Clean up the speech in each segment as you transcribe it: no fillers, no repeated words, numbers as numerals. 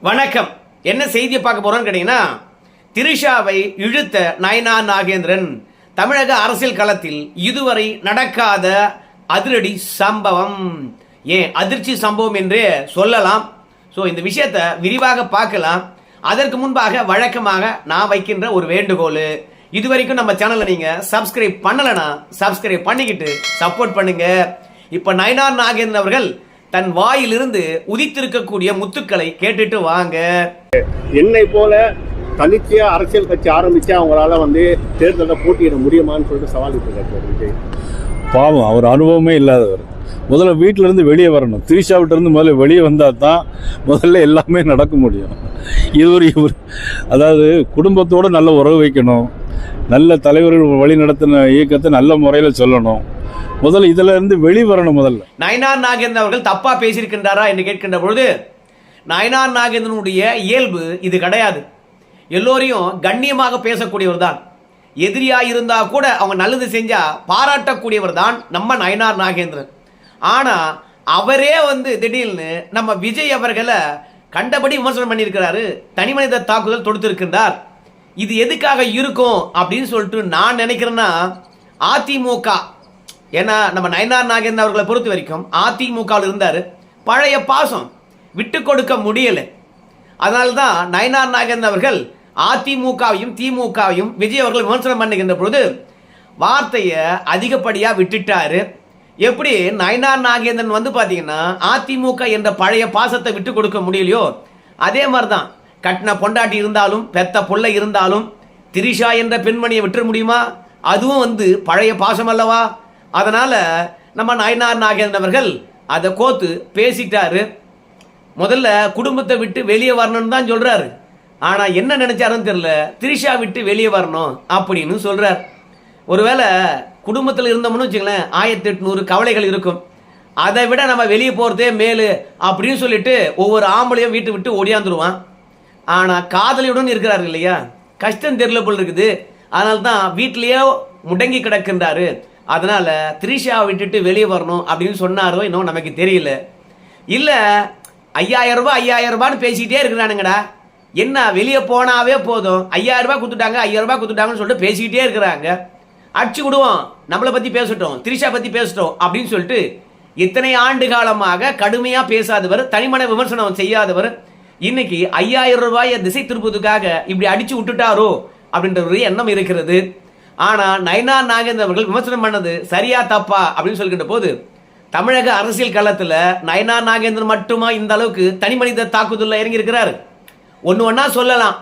வணக்கம். என்ன செய்தியை பார்க்க போறோம்னு கேட்டீங்கன்னா, திரிஷாவை இழுத்த நயனார் நாகேந்திரன் தமிழக அரசியல் களத்தில் இதுவரை நடக்காத அதிரடி சம்பவம், ஏன் அதிர்ச்சி சம்பவம் என்றே சொல்லலாம். ஸோ இந்த விஷயத்தை விரிவாக பார்க்கலாம். அதற்கு முன்பாக வழக்கமாக நான் வைக்கின்ற ஒரு வேண்டுகோள், இதுவரைக்கும் நம்ம சேனலை நீங்க சப்ஸ்கிரைப் பண்ணலனா சப்ஸ்கிரைப் பண்ணிக்கிட்டு சப்போர்ட் பண்ணுங்க. இப்ப நயனார் நாகேந்திரன் அவர்கள் தன் வாயிலிருந்து உதித்திருக்கக்கூடிய முத்துக்களை கேட்டுட்டு வாங்க. என்னை போல தனிச்சையா அரசியல் கட்சி ஆரம்பிச்சா அவங்களால தேர்தலில் போட்டியிட முடியுமான்னு சொல்லிட்டு சவால் விட்டுருக்காரு விஜய். பாவம், அவர் அனுபவமே இல்லாதவர். முதல்ல வீட்டிலேருந்து வெளியே வரணும். திரிஷாவிட்டிருந்து முதல்ல வெளியே வந்தால் தான் முதல்ல எல்லாமே நடக்க முடியும். இவர் அதாவது குடும்பத்தோடு நல்ல உறவு வைக்கணும், நல்ல தலைவர்கள் வழி நடத்தின இயக்கத்தை நல்ல முறையில் சொல்லணும். முதல்ல இதுல இருந்து வெளிவரணும். முதல்ல நயனார் நாகேந்திரன் அவர்கள் தப்பா பேசியிருக்கின்றாரா என்று கேட்கின்ற பொழுது, நயனார் நாகேந்திரனுடைய இயல்பு இது கிடையாது. எல்லோரையும் கண்ணியமாக பேசக்கூடியவர் தான். எதிரியா இருந்தா கூட அவங்க நல்லது செஞ்சா பாராட்டக்கூடியவர் தான் நம்ம நயனார் நாகேந்திரன். ஆனா அவரே திடீர்னு நம்ம விஜய் அவர்களை கண்டபடி விமர்சனம் பண்ணியிருக்கிறாரு, தனி மனித தாக்குதல் தொடுத்திருக்கின்றார். இது எதுக்காக இருக்கும் அப்படின்னு சொல்லிட்டு நான் நினைக்கிறேன்னா, அதிமுக, ஏன்னா நம்ம நயனார் நாகேந்திரன் அவர்களை பொறுத்த வரைக்கும் அதிமுகவில் இருந்தார், பழைய பாசம் விட்டு கொடுக்க முடியல. அதனால்தான் நயனார் நாகேந்திரன் அவர்கள் அதிமுகவையும் திமுகவையும் விஜய் அவர்கள் விமர்சனம் பண்ணுகின்ற பொழுது வார்த்தையை அதிகப்படியாக விட்டுட்டாரு. எப்படி நயனார் நாகேந்திரன் பார்த்தீங்கன்னா அதிமுக என்ற பழைய பாசத்தை விட்டு கொடுக்க முடியலையோ, அதே மாதிரி தான் கட்டின பொண்டாட்டி இருந்தாலும் பெத்த புள்ளை இருந்தாலும் திரிஷா என்ற பெண்மணியை விட்டுற முடியுமா? அதுவும் பழைய பாசம் அல்லவா? அதனால நம்ம நயனார் நாகேந்திரன் அவர்கள் அதை கோத்து பேசிட்டாரு. முதல்ல குடும்பத்தை விட்டு வெளியே வரணும்னு தான் சொல்றாரு. ஆனா என்ன நினைச்சாருன்னு தெரியல, திரிஷா விட்டு வெளியே வரணும் அப்படின்னு சொல்றார். ஒருவேளை குடும்பத்தில் இருந்தோம்னு வச்சுங்களேன், 1800 கவலைகள் இருக்கும். அதை விட நம்ம வெளியே போறதே மேலு அப்படின்னு சொல்லிட்டு ஒவ்வொரு ஆம்பளையும் வீட்டு விட்டு ஓடியாந்துருவான். ஆனா காதலியுடன் இருக்கிறாரு இல்லையா, கஷ்டம் தெரியல போல் இருக்குது. அதனால தான் வீட்டிலேயே முடங்கி கிடக்கின்றாரு. அதனால திரிஷா விட்டுட்டு வெளியே வரணும் அப்படின்னு சொன்னாரோ இன்னும் நமக்கு தெரியல. இல்ல 5000 ரூபாய் 5000 ரூபான்னு பேசிக்கிட்டே இருக்கிறானுங்கடா, என்ன வெளியே போனாவே போதும், 5000 ரூபாய் கொடுத்துட்டாங்க 5000 ரூபாய் கொடுத்துட்டாங்கன்னு சொல்லிட்டு பேசிக்கிட்டே இருக்கிறாங்க. அடிச்சு விடுவோம், நம்மளை பத்தி பேசட்டும், திரிஷா பத்தி பேசட்டும் அப்படின்னு சொல்லிட்டு இத்தனை ஆண்டு காலமாக கடுமையா பேசாதவர், தனிமன விமர்சனம் செய்யாதவர், இன்னைக்கு 5000 ரூபாயை திசை திருப்பதுக்காக இப்படி அடிச்சு விட்டுட்டாரோ அப்படின்ற ஒரு எண்ணம் இருக்கிறது. ஆனா நயனார் நாகேந்திரன் அவர்கள் விமர்சனம் பண்ணது சரியா தப்பா அப்படின்னு சொல்கின்ற போது, தமிழக அரசியல் களத்துல நயனார் நாகேந்திரன் மட்டுமா இந்த அளவுக்கு தனி மனித தாக்குதல் இறங்கி இருக்கிறாரு? ஒன்னா சொல்லலாம்.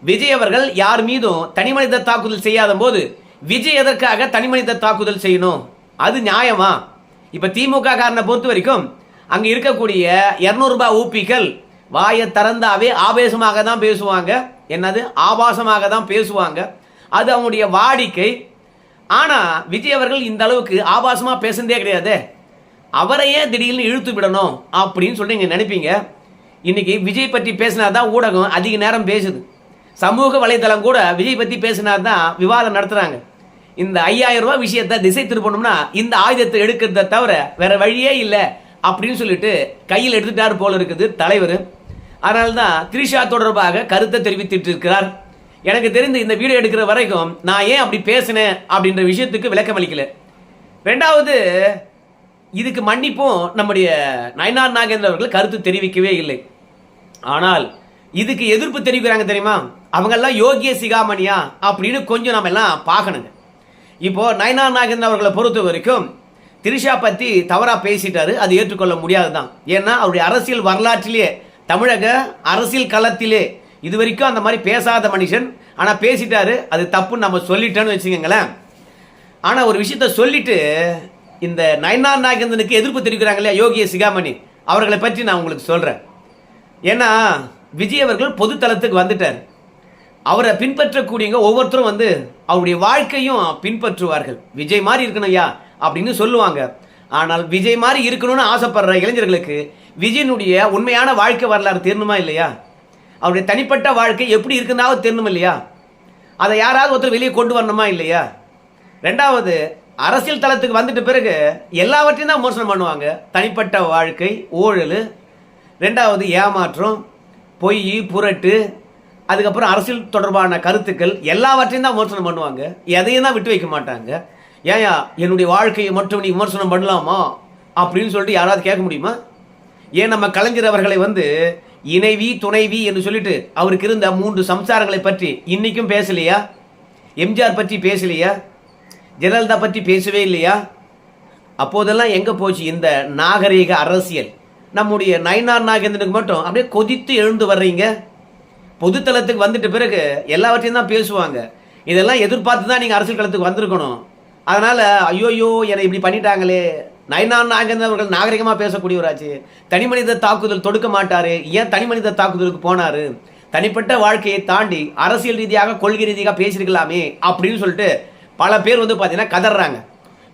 விஜய் அவர்கள் யார் மீதும் தனி மனித தாக்குதல் செய்யாத போது விஜய் எதற்காக தனி மனித தாக்குதல் செய்யணும்? அது நியாயமா? இப்ப திமுக காரனை பொறுத்த வரைக்கும் அங்க இருக்கக்கூடிய 200 ரூபாய் ஊப்பிகள் வாயை திறந்தாவே ஆவேசமாக தான் பேசுவாங்க. என்னது ஆபாசமாக தான் பேசுவாங்க, அது அவங்களுடைய வாடிக்கை. ஆனா விஜய் அவர்கள் இந்த அளவுக்கு ஆபாசமா பேசுனதே கிடையாது. அவரையே திடீர்னு இழுத்து விடணும் அப்படின்னு சொல்லி நீங்க நினைப்பீங்க. இன்னைக்கு விஜய் பற்றி பேசினாதான் ஊடகம் அதிக நேரம் பேசுது. சமூக வலைதளம் கூட விஜய் பற்றி பேசினாதான் விவாதம் நடத்துறாங்க. இந்த 5000 ரூபாய் விஷயத்தை திசை திருப்பணும்னா இந்த ஆயுதத்தை எடுக்கிறத தவிர வேற வழியே இல்லை அப்படின்னு சொல்லிட்டு கையில் எடுத்துட்டாரு போல இருக்குது தலைவர். அதனால்தான் திரிஷா தொடர்பாக கருத்தை தெரிவித்துட்டு இருக்கிறார். எனக்கு தெரிந்து இந்த வீடியோ எடுக்கிற வரைக்கும் நான் ஏன் அப்படி பேசினேன் அப்படின்ற விஷயத்துக்கு விளக்கம் அளிக்கல. ரெண்டாவது, இதுக்கு மன்னிப்பும் நம்முடைய நயனார் நாகேந்திரன் அவர்கள் கருத்து தெரிவிக்கவே இல்லை. ஆனால் இதுக்கு எதிர்ப்பு தெரிவிக்கிறாங்க தெரியுமா, அவங்கெல்லாம் யோகிய சிகாமணியா அப்படின்னு கொஞ்சம் நம்ம எல்லாம் பார்க்கணுங்க. இப்போ நயனார் நாகேந்திரன் அவர்களை பொறுத்த வரைக்கும் திரிஷா பத்தி தவறா பேசிட்டாரு, அது ஏற்றுக்கொள்ள முடியாதுதான். ஏன்னா அவருடைய அரசியல் வரலாற்றிலே, தமிழக அரசியல் களத்திலே இது வரைக்கும் அந்த மாதிரி பேசாத மனுஷன். ஆனா பேசிட்டாரு, அது தப்புன்னு நம்ம சொல்லிட்டோன்னு வச்சுக்கோங்களேன். ஆனா ஒரு விஷயத்த சொல்லிட்டு இந்த நயனார் நாகேந்திரனுக்கு எதிர்ப்பு தெரிவிக்கிறாங்க இல்லையா யோகிய சிகாமணி, அவர்களை பற்றி நான் உங்களுக்கு சொல்றேன். ஏன்னா விஜய் அவர்கள் பொது தளத்துக்கு வந்துட்டார். அவரை பின்பற்றக்கூடியவங்க ஒவ்வொருத்தரும் அவருடைய வாழ்க்கையும் பின்பற்றுவார்கள். விஜய் மாதிரி இருக்கணும் ஐயா அப்படின்னு சொல்லுவாங்க. ஆனால் விஜய் மாதிரி இருக்கணும்னு ஆசைப்படுற இளைஞர்களுக்கு விஜயனுடைய உண்மையான வாழ்க்கை வரலாறு தெரியணுமா இல்லையா? அவருடைய தனிப்பட்ட வாழ்க்கை எப்படி இருக்குன்னாவது தெரியணும் இல்லையா? அதை யாராவது ஒருத்தர் வெளியே கொண்டு வரணுமா இல்லையா? ரெண்டாவது, அரசியல் தளத்துக்கு வந்துட்ட பிறகு எல்லாவற்றையும் தான் விமர்சனம் பண்ணுவாங்க. தனிப்பட்ட வாழ்க்கை, ஊழல், ரெண்டாவது ஏமாற்றம், பொய் புரட்டு, அதுக்கப்புறம் அரசியல் தொடர்பான கருத்துக்கள் எல்லாவற்றையும் தான் விமர்சனம் பண்ணுவாங்க. எதையும் தான் விட்டு வைக்க மாட்டாங்க. ஏயா என்னுடைய வாழ்க்கையை மட்டும் நீ விமர்சனம் பண்ணலாமா அப்படின்னு சொல்லிட்டு யாராவது கேட்க முடியுமா? ஏன் நம்ம கலைஞர் அவர்களை இணைவி துணைவி என்று சொல்லிட்டு அவருக்கு இருந்த 3 சம்சாரங்களை பற்றி இன்னைக்கும் பேசலையா? எம்ஜிஆர் பற்றி பேசலையா? ஜெயலலிதா பற்றி பேசவே இல்லையா? அப்போதெல்லாம் எங்கே போச்சு இந்த நாகரீக அரசியல்? நம்முடைய நயினார் நாகேந்திரனுக்கு மட்டும் அப்படியே கொதித்து எழுந்து வர்றீங்க. பொதுத்தளத்துக்கு வந்துட்ட பிறகு எல்லாவற்றையும் தான் பேசுவாங்க. இதெல்லாம் எதிர்பார்த்து தான் நீங்கள் அரசியல் களத்துக்கு வந்திருக்கணும். அதனால் ஐயோயோ என்னை இப்படி பண்ணிட்டாங்களே. நயினார் நாகேந்திரன் அவர்கள் நாகரிகமாக பேசக்கூடியவராச்சு. தனி மனித தாக்குதல் தொடுக்க மாட்டார். ஏன் தனி மனித தாக்குதலுக்கு போனார்? தனிப்பட்ட வாழ்க்கையை தாண்டி அரசியல் ரீதியாக கொள்கை ரீதியாக பேசியிருக்கலாமே அப்படின்னு சொல்லிட்டு பல பேர் பார்த்தீங்கன்னா கதறாங்க.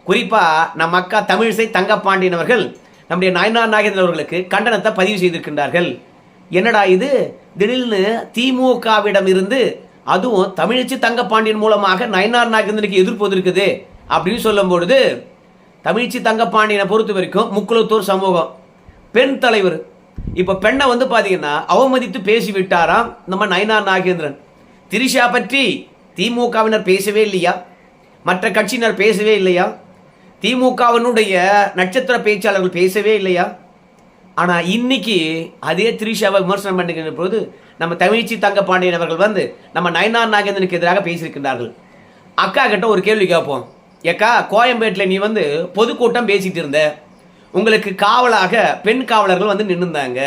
குறிப்பாக நம்ம அக்கா தமிழிசை தங்கப்பாண்டியன் அவர்கள் நம்முடைய நயினார் நாகேந்திரன் அவர்களுக்கு கண்டனத்தை பதிவு செய்திருக்கின்றார்கள். என்னடா இது, திடீர்னு திமுகவிடம் இருந்து அதுவும் தமிழிசை தங்கப்பாண்டியன் மூலமாக நயினார் நாகேந்திரனுக்கு எதிர்ப்பு இருக்குது அப்படின்னு சொல்லும் பொழுது, தமிழிசை தங்கப்பாண்டியனை பொறுத்த வரைக்கும் முக்குளத்தூர் சமூகம் பெண் தலைவர். இப்போ பெண்ணை பார்த்தீங்கன்னா அவமதித்து பேசி விட்டாராம் நம்ம நயினார் நாகேந்திரன். திரிஷா பற்றி திமுகவினர் பேசவே இல்லையா? மற்ற கட்சியினர் பேசவே இல்லையா? திமுகவினுடைய நட்சத்திர பேச்சாளர்கள் பேசவே இல்லையா? ஆனால் இன்னைக்கு அதே திரிஷாவை விமர்சனம் பண்ணுகின்ற போது நம்ம தமிழிசை தங்கப்பாண்டியன் அவர்கள் நம்ம நயினார் நாகேந்திரனுக்கு எதிராக பேசியிருக்கின்றார்கள். அக்கா கிட்ட ஒரு கேள்வி கேட்போம். ஏக்கா, கோயம்பேட்டில் நீ பொதுக்கூட்டம் பேசிட்டு இருந்த, உங்களுக்கு காவலாக பெண் காவலர்கள் நின்றுந்தாங்க.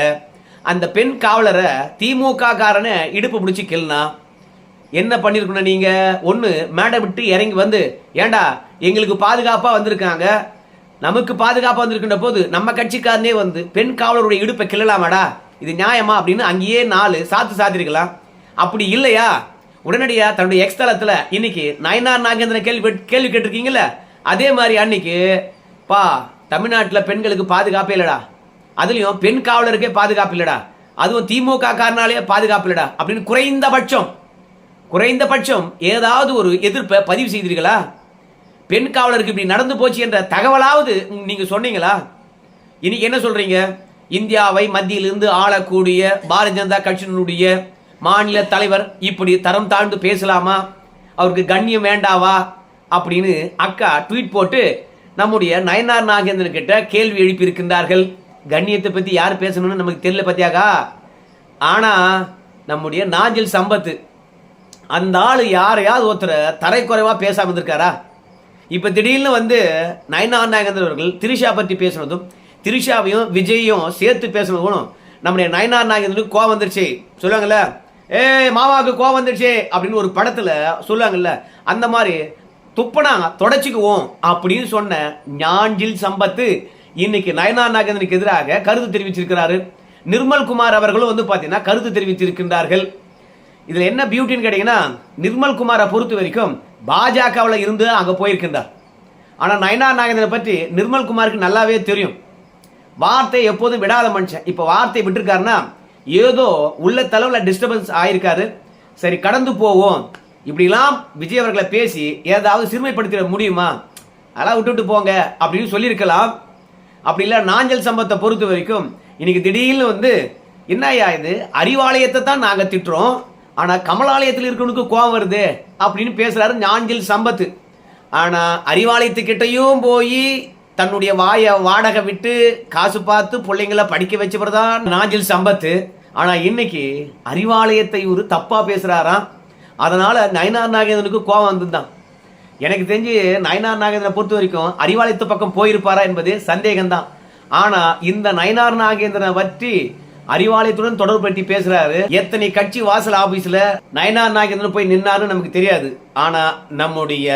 அந்த பெண் காவலரை திமுக காரனை இடுப்பு பிடிச்சி கிள்னா என்ன பண்ணிருக்கணும்? நீங்க ஒன்று மேடை விட்டு இறங்கி ஏண்டா எங்களுக்கு பாதுகாப்பாக வந்திருக்காங்க, நமக்கு பாதுகாப்பாக வந்திருக்கின்ற போது நம்ம கட்சிக்காரனே பெண் காவலருடைய இடுப்பை கிள்ளலாமாடா, இது நியாயமா அப்படின்னு அங்கேயே 4 சாத்திருக்கலாம். அப்படி இல்லையா, உடனடியாக தன்னுடைய எக்ஸ்தலத்தில் இன்னைக்கு நயினார் நாகேந்திரன் கேள்வி கேட்டிருக்கீங்கல்ல, அதே மாதிரி அன்னைக்கு தமிழ்நாட்டில் பெண்களுக்கு பாதுகாப்பே இல்லடா, அதுலேயும் பெண் காவலருக்கே பாதுகாப்பு இல்லடா, அதுவும் திமுக காரனாலே பாதுகாப்பு இல்லடா அப்படின்னு குறைந்தபட்சம் ஏதாவது ஒரு எதிர்ப்பை பதிவு செய்தீர்களா? பெண் காவலருக்கு இப்படி நடந்து போச்சு என்ற தகவலாவது நீங்க சொன்னீங்களா? இன்னைக்கு என்ன சொல்றீங்க? இந்தியாவை மத்தியிலிருந்து ஆளக்கூடிய பாரதிய ஜனதா கட்சியினுடைய மாநில தலைவர் இப்படி தரம் தாழ்ந்து பேசலாமா? அவருக்கு கண்ணியம் வேண்டாவா அப்படின்னு அக்கா ட்வீட் போட்டு நம்முடைய நயினார் நாகேந்திரன் கிட்ட கேள்வி எழுப்பி இருக்கின்றார்கள். கண்ணியத்தை பத்தி யார் பேசணும்னு நமக்கு தெரியல பத்தியாக்கா. ஆனா நம்முடைய நாஞ்சில் சம்பத்து அந்த ஆளு யாரையாவது ஒருத்தரை தரைக்குறைவா பேசாம இருந்திருக்காரா? இப்ப திடீர்னு நயினார் நாகேந்திரன் அவர்கள் திரிஷா பற்றி பேசுனதும் திரிஷாவையும் விஜயையும் சேர்த்து பேசுனதும் நம்முடைய நயினார் நாகேந்திரனுக்கு கோவம் வந்துருச்சு சொல்லுவாங்கல்ல, மாமாவுக்கு கோவம் வந்துருச்சு அப்படின்னு ஒரு படத்துல சொல்லுவாங்கல்ல, அந்த மாதிரி துப்பனா தொடச்சிக்குவோம் அப்படின்னு சொன்ன ஞாஞ்சில் சம்பத்து இன்னைக்கு நயினார் நாகேந்திரனுக்கு எதிராக கருத்து தெரிவிச்சிருக்கிறாரு. நிர்மல்குமார் அவர்களும் பாத்தீங்கன்னா கருத்து தெரிவித்திருக்கின்றார்கள். இதுல என்ன பியூட்டின்னு கேட்டீங்கன்னா, நிர்மல்குமாரை பொறுத்த வரைக்கும் பாஜகவில் இருந்து அங்க போயிருக்கின்றார். ஆனா நயினார் நாகேந்திரனை பற்றி நிர்மல்குமாருக்கு நல்லாவே தெரியும். வார்த்தை எப்போதும் விடாத மனுஷன். இப்ப வார்த்தை விட்டுருக்காருன்னா ஏதோ உள்ள தலைவில் டிஸ்டர்பன்ஸ் ஆயிருக்காரு. சரி கடந்து போவோம், இப்படிலாம் விஜய் அவர்களை பேசி ஏதாவது சிறுமைப்படுத்திட முடியுமா, அதெல்லாம் விட்டுட்டு போங்க அப்படின்னு சொல்லியிருக்கலாம். அப்படி இல்லை நாஞ்சல் சம்பத்தை பொறுத்த வரைக்கும் இன்னைக்கு திடீர்னு என்னையா இது, அறிவாலயத்தை தான் நாங்கள் திட்டுறோம், ஆனால் கமலாலயத்தில் இருக்கவனுக்கு கோவம் வருது அப்படின்னு பேசுறாரு நாஞ்சில் சம்பத்து. ஆனால் அறிவாலயத்துக்கிட்டையும் போய் தன்னுடைய வாயை வாடகை விட்டு காசு பார்த்து பிள்ளைங்களை படிக்க வச்சவர் தான் நாஞ்சில் சம்பத்து. ஆனால் இன்னைக்கு அறிவாலயத்தை ஒரு தப்பா பேசுறாராம். அதனால நயினார் நாகேந்திரனுக்கு கோவம் வந்துதான். எனக்கு தெரிஞ்சு நயினார் நாகேந்திரனை பொறுத்த வரைக்கும் அறிவாலயத்து பக்கம் போயிருப்பாரா என்பது சந்தேகம்தான். ஆனா இந்த நயினார் நாகேந்திரனை பற்றி அறிவாலயத்துடன் தொடர்புபடுத்தி பேசுறாரு. எத்தனை கட்சி வாசல் ஆபீஸ்ல நயினார் நாகேந்திரன் போய் நின்னாரு நமக்கு தெரியாது. ஆனா நம்முடைய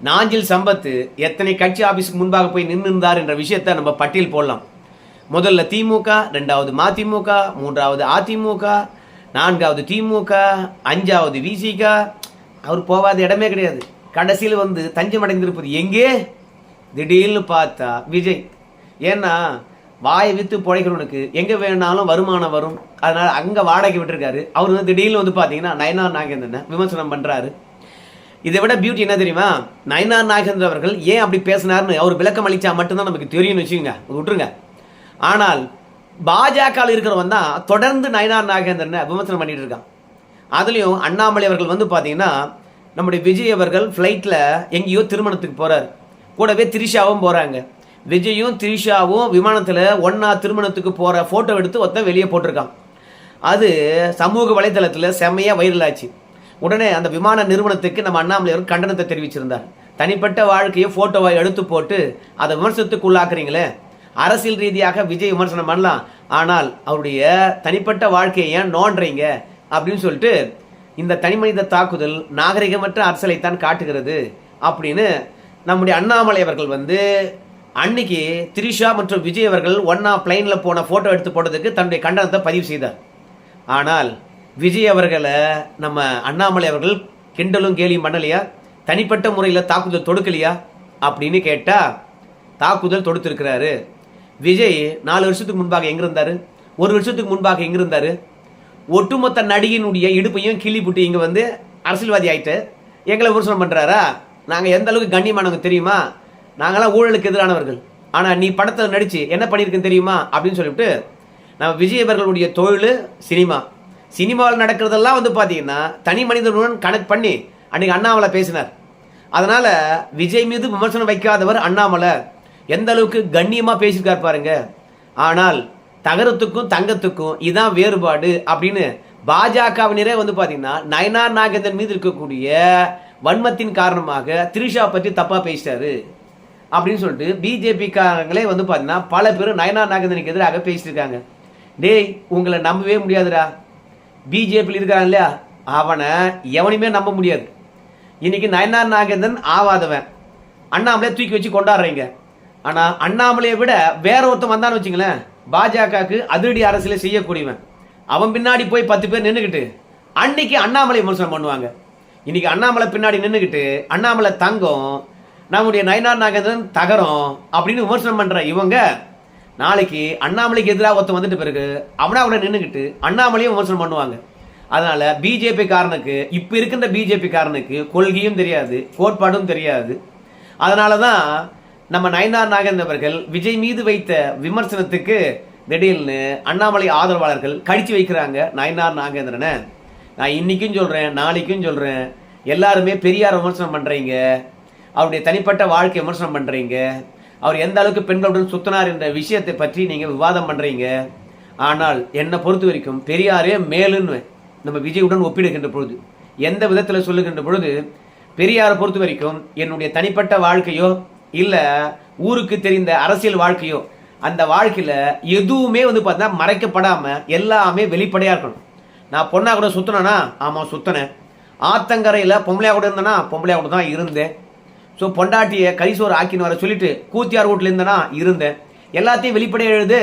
நாஞ்சில் சம்பத்து எத்தனை கட்சி ஆபீஸுக்கு முன்பாக போய் நின்றுந்தார் என்ற விஷயத்தை நம்ம பட்டியல் போடலாம். முதல்ல திமுக, 2வது மதிமுக, 3வது அதிமுக, 4வது திமுக, 5வது விசிக. அவர் போவாத இடமே கிடையாது. கடைசியில் தஞ்சம் அடைந்திருப்பது எங்கே? திடீர்னு பார்த்தா விஜய். ஏன்னா வாயை வித்து பிழைக்கிறவனுக்கு எங்க வேணாலும் வருமானம் வரும். அதனால அங்க வாடகை விட்டுருக்காரு. அவர் திடீர்னு பாத்தீங்கன்னா நயினார் நாகேந்திரனை விமர்சனம் பண்றாரு. இதை விட பியூட்டி என்ன தெரியுமா, நயினார் நாகேந்திரன் அவர்கள் ஏன் அப்படி பேசினார்னு அவர் விளக்கம் அளிச்சா மட்டும்தான் நமக்கு தெரியும்னு வச்சுக்கோங்க, விட்டுருங்க. ஆனால் பாஜக இருக்கிறவன் தான் தொடர்ந்து நயனார் நாகேந்திரனை விமர்சனம் பண்ணிட்டு இருக்கான். அதுலேயும் அண்ணாமலை அவர்கள் வந்து பார்த்தீங்கன்னா நம்முடைய விஜய் அவர்கள் ஃப்ளைட்டில் எங்கேயோ திருமணத்துக்கு போகிறார், கூடவே திரிஷாவும் போகிறாங்க. விஜயும் திரிஷாவும் விமானத்தில் ஒன்றா திருமணத்துக்கு போகிற ஃபோட்டோ எடுத்து ஒருத்தன் வெளியே போட்டிருக்கான். அது சமூக வலைதளத்தில் செம்மையாக வைரல் ஆச்சு. உடனே அந்த விமான நிறுவனத்துக்கு நம்ம அண்ணாமலை அவர் கண்டனத்தை தெரிவிச்சிருந்தார். தனிப்பட்ட வாழ்க்கையை ஃபோட்டோவை எடுத்து போட்டு அதை விமர்சனத்துக்கு உள்ளாக்குறீங்களே, அரசியல் ரீதியாக விஜய் விமர்சனம் பண்ணலாம், ஆனால் அவருடைய தனிப்பட்ட வாழ்க்கையை ஏன் நோன்றீங்க அப்படின்னு சொல்லிட்டு இந்த தனிமனித தாக்குதல் நாகரிகமற்ற அரசியலைத்தான் காட்டுகிறது அப்படின்னு நம்முடைய அண்ணாமலை அவர்கள் வந்து அன்னைக்கு திரிஷா மற்றும் விஜய் அவர்கள் ஒன்னா பிளைனில் போன ஃபோட்டோ எடுத்து போட்டதுக்கு தன்னுடைய கண்டனத்தை பதிவு செய்தார். ஆனால் விஜய் அவர்களை நம்ம அண்ணாமலை அவர்கள் கிண்டலும் கேலியும் பண்ணலையா, தனிப்பட்ட முறையில் தாக்குதல் தொடுக்கலையா அப்படின்னு கேட்டால் தாக்குதல் தொடுத்திருக்கிறாரு. விஜய் 4 வருஷத்துக்கு முன்பாக எங்கே இருந்தார், 1 வருஷத்துக்கு முன்பாக எங்கே இருந்தார், ஒட்டுமொத்த நடிகையினுடைய இடுப்பையும் கிள்ளி புட்டு இங்கே வந்து அரசியல்வாதி ஆகிட்டு எங்களை விமர்சனம் பண்ணுறாரா? நாங்கள் எந்த அளவுக்கு கண்ணியமானவங்க தெரியுமா, நாங்களாம் ஊழலுக்கு எதிரானவர்கள், ஆனால் நீ படத்தில் நடித்து என்ன பண்ணியிருக்குன்னு தெரியுமா அப்படின்னு சொல்லிவிட்டு நம்ம விஜய் அவர்களுடைய தொழில் சினிமாவில் நடக்கிறதெல்லாம் வந்து பார்த்தீங்கன்னா தனி மனிதனுடன் கனெக்ட் பண்ணி அன்றைக்கி அண்ணாமலை பேசினார். அதனால் விஜய் மீது விமர்சனம் வைக்காதவர் அண்ணாமலை எந்த அளவுக்கு கண்ணியமாக பேசியிருக்கார் பாருங்க. ஆனால் தகரத்துக்கும் தங்கத்துக்கும் இதான் வேறுபாடு அப்படின்னு பாஜகவினரே வந்து பார்த்தீங்கன்னா நயனார் நாகேந்திரன் மீது இருக்கக்கூடிய வன்மத்தின் காரணமாக திரிஷா பற்றி தப்பாக பேசிட்டாரு அப்படின்னு சொல்லிட்டு பிஜேபிக்காரங்களே வந்து பார்த்தீங்கன்னா பல பேர் நயனார் நாகேந்திரனுக்கு எதிராக பேசியிருக்காங்க. டேய், உங்களை நம்பவே முடியாதுடா, பிஜேபியில் இருக்காங்க இல்லையா, அவனை எவனையுமே நம்ப முடியாது. இன்னைக்கு நயனார் நாகேந்திரன் ஆவாதவன், அண்ணாமலையை தூக்கி வச்சு கொண்டாடுறீங்க. ஆனால் அண்ணாமலையை விட வேற ஒருத்தன் வந்தான்னு வச்சுங்களேன், பாஜகவுக்கு அதிரடி அரசியலை செய்யக்கூடியவன், அவன் பின்னாடி போய் 10 பேர் நின்றுக்கிட்டு அன்னைக்கு அண்ணாமலை விமர்சனம் பண்ணுவாங்க. இன்னைக்கு அண்ணாமலை பின்னாடி நின்றுக்கிட்டு அண்ணாமலை தங்கம், நம்முடைய நயனார் நாகேந்திரன் தகரம் அப்படின்னு விமர்சனம் பண்ற இவங்க நாளைக்கு அண்ணாமலைக்கு எதிராக ஒருத்தன் வந்துட்டு பிறகு அவனை நின்றுக்கிட்டு அண்ணாமலையும் விமர்சனம் பண்ணுவாங்க. அதனால பிஜேபி காரனுக்கு, இப்ப இருக்கின்ற பிஜேபி காரனுக்கு கொள்கையும் தெரியாது, கோட்பாடும் தெரியாது. அதனால தான் நம்ம நயனார் நாகேந்திரன் அவர்கள் விஜய் மீது வைத்த விமர்சனத்துக்கு திடீர்னு அண்ணாமலை ஆதரவாளர்கள் கடிச்சு வைக்கிறாங்க நயனார் நாகேந்திரனை. நான் இன்னைக்கும் சொல்றேன், நாளைக்கும் சொல்றேன், எல்லாருமே பெரியார் விமர்சனம் பண்றீங்க, அவருடைய தனிப்பட்ட வாழ்க்கை விமர்சனம் பண்றீங்க, அவர் எந்த அளவுக்கு பெண்களுடன் சுத்தினார் என்ற விஷயத்தை பற்றி நீங்க விவாதம் பண்றீங்க. ஆனால் என்னை பொறுத்த வரைக்கும் பெரியாரே மேலுன்னு நம்ம விஜயுடன் ஒப்பிடுகின்ற பொழுது, எந்த விதத்தில் சொல்லுகின்ற பொழுது, பெரியாரை பொறுத்த வரைக்கும் என்னுடைய தனிப்பட்ட வாழ்க்கையோ இல்ல ஊருக்கு தெரிந்த அரசியல் வாழ்க்கையோ, அந்த வாழ்க்கையில எதுவுமே வந்து பார்த்தீங்கன்னா மறைக்கப்படாம எல்லாமே வெளிப்படையா இருக்கணும். நான் பொண்ணா கூட சுத்தினா, ஆமா சுத்தினேன், ஆத்தங்கரையில் பொம்பளையா கூட இருந்தேன்னா பொம்பளையா கூட தான் இருந்தேன், ஸோ பொண்டாட்டியை கரிசோறு ஆக்கின்னு வர சொல்லிட்டு கூத்தியார் வீட்டில் இருந்தேன்னா இருந்தேன், எல்லாத்தையும் வெளிப்படையாக எழுது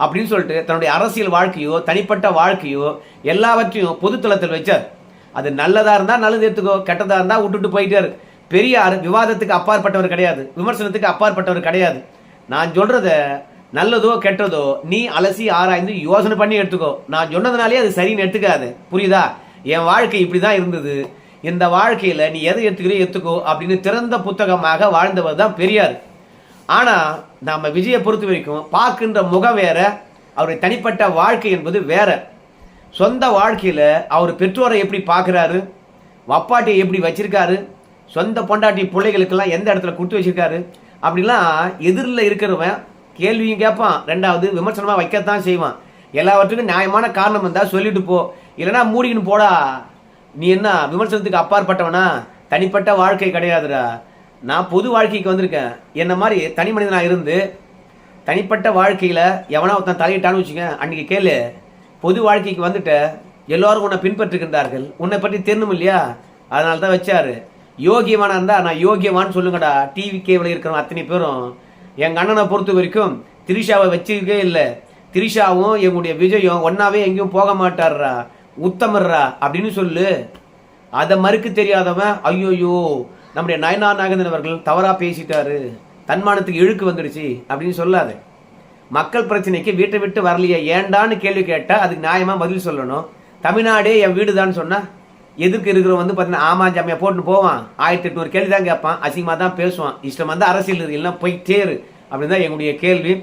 அப்படின்னு சொல்லிட்டு தன்னுடைய அரசியல் வாழ்க்கையோ தனிப்பட்ட வாழ்க்கையோ எல்லாவற்றையும் பொதுத்தளத்தில் வச்சார். அது நல்லதா இருந்தா நல்லது எடுத்துக்கோ, கெட்டதா இருந்தா விட்டுட்டு போயிட்டாரு. பெரியார் விவாதத்துக்கு அப்பாற்பட்டவர் கிடையாது, விமர்சனத்துக்கு அப்பாற்பட்டவர் கிடையாது. நான் சொல்றத நல்லதோ கெட்டதோ நீ அலசி ஆராய்ந்து யோசனை பண்ணி எடுத்துக்கோ, நான் சொன்னதுனாலே அது சரின்னு எடுத்துக்காது, புரியுதா? என் வாழ்க்கை இப்படிதான் இருந்தது, இந்த வாழ்க்கையில நீ எதை எடுத்துக்கிறோ எடுத்துக்கோ அப்படின்னு திறந்த புத்தகமாக வாழ்ந்தவர் தான் பெரியார். ஆனா நம்ம விஜயை பொறுத்த வரைக்கும் பார்க்கின்ற முகம் வேற, அவருடைய தனிப்பட்ட வாழ்க்கை என்பது வேற. சொந்த வாழ்க்கையில அவர் பெற்றோரை எப்படி பார்க்கிறாரு, வப்பாட்டியை எப்படி வச்சிருக்காரு, சொந்த பொண்டாட்டி பிள்ளைகளுக்கெல்லாம் எந்த இடத்துல கொடுத்து வச்சிருக்காரு அப்படிலாம் எதிரில் இருக்கிறவன் கேள்வியும் கேட்பான், ரெண்டாவது விமர்சனமா வைக்கத்தான் செய்வான். எல்லாவற்றுக்கும் நியாயமான காரணம் இருந்தா சொல்லிட்டு போ, இல்லைன்னா மூடிக்கின்னு போடா, நீ என்ன விமர்சனத்துக்கு அப்பாற்பட்டவனா, தனிப்பட்ட வாழ்க்கை கிடையாதுடா, நான் பொது வாழ்க்கைக்கு வந்திருக்கேன். என்ன மாதிரி தனி மனிதனாக இருந்து தனிப்பட்ட வாழ்க்கையில் எவனா ஒருத்தன் தலையிட்டான்னு வச்சுக்க, அன்றைக்கி கேளு, பொது வாழ்க்கைக்கு வந்துட்ட எல்லோரும் உன்னை பின்பற்றுகின்றார்கள், உன்னை பற்றி தெரியணும் இல்லையா, அதனால தான் வச்சாரு. யோகியவானா இருந்தால் நான் யோகியவான்னு சொல்லுங்கடா. டிவி கேவில் இருக்கிறவங்க அத்தனை பேரும் எங்கள் அண்ணனை பொறுத்த வரைக்கும் திரிஷாவை வச்சிருக்கே இல்லை, திரிஷாவும் எங்களுடைய விஜயும் ஒன்னாவே எங்கேயும் போக மாட்டார்ரா, உத்தமர்ரா அப்படின்னு சொல்லு. அதை மறுக்க தெரியாதவன் ஐயோயோ நம்முடைய நயனார் நாகேந்திரன் அவர்கள் தவறா பேசிட்டாரு, தன்மானத்துக்கு இழுக்கு வந்துடுச்சு அப்படின்னு சொல்லாத. மக்கள் பிரச்சனைக்கு வீட்டை விட்டு வரலையே ஏண்டான்னு கேள்வி கேட்டா அதுக்கு நியாயமா பதில் சொல்லணும். தமிழ்நாடே என் வீடு தான் சொன்னா எதுக்கு இருக்கிறவன் வந்து பார்த்தீங்கன்னா ஆமா ஜாமியா போட்டு போவான், 1800 கேள்வி தான் கேட்பான், அசிங்கமா தான் பேசுவான், இஷ்டம் வந்து அரசியல் இல்லைன்னா போய் தேரு அப்படின்னு தான் எங்களுடைய கேள்வி.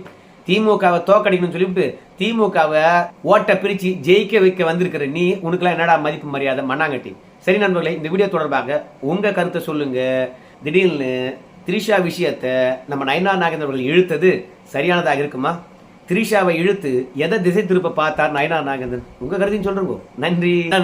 திமுகவை தோக்கடிக்கணும்னு சொல்லிவிட்டு திமுகவை ஓட்ட பிரிச்சு ஜெயிக்க வைக்க வந்திருக்கிற நீ உனக்குலாம் என்னடா மதிப்பு மரியாதை மண்ணாங்கட்டி. சரி நண்பர்களே, இந்த வீடியோ தொடர்பாக உங்க கருத்தை சொல்லுங்க. திடீர்னு திரிஷா விஷயத்தை நம்ம நயனார் நாகேந்திரன் அவர்கள் இழுத்தது சரியானதாக இருக்குமா? திரிஷாவை இழுத்து எதை திசை திருப்ப பார்த்தார் நயனார் நாகேந்திரன்? உங்க கருத்தையும் சொல்றோங்க. நன்றி.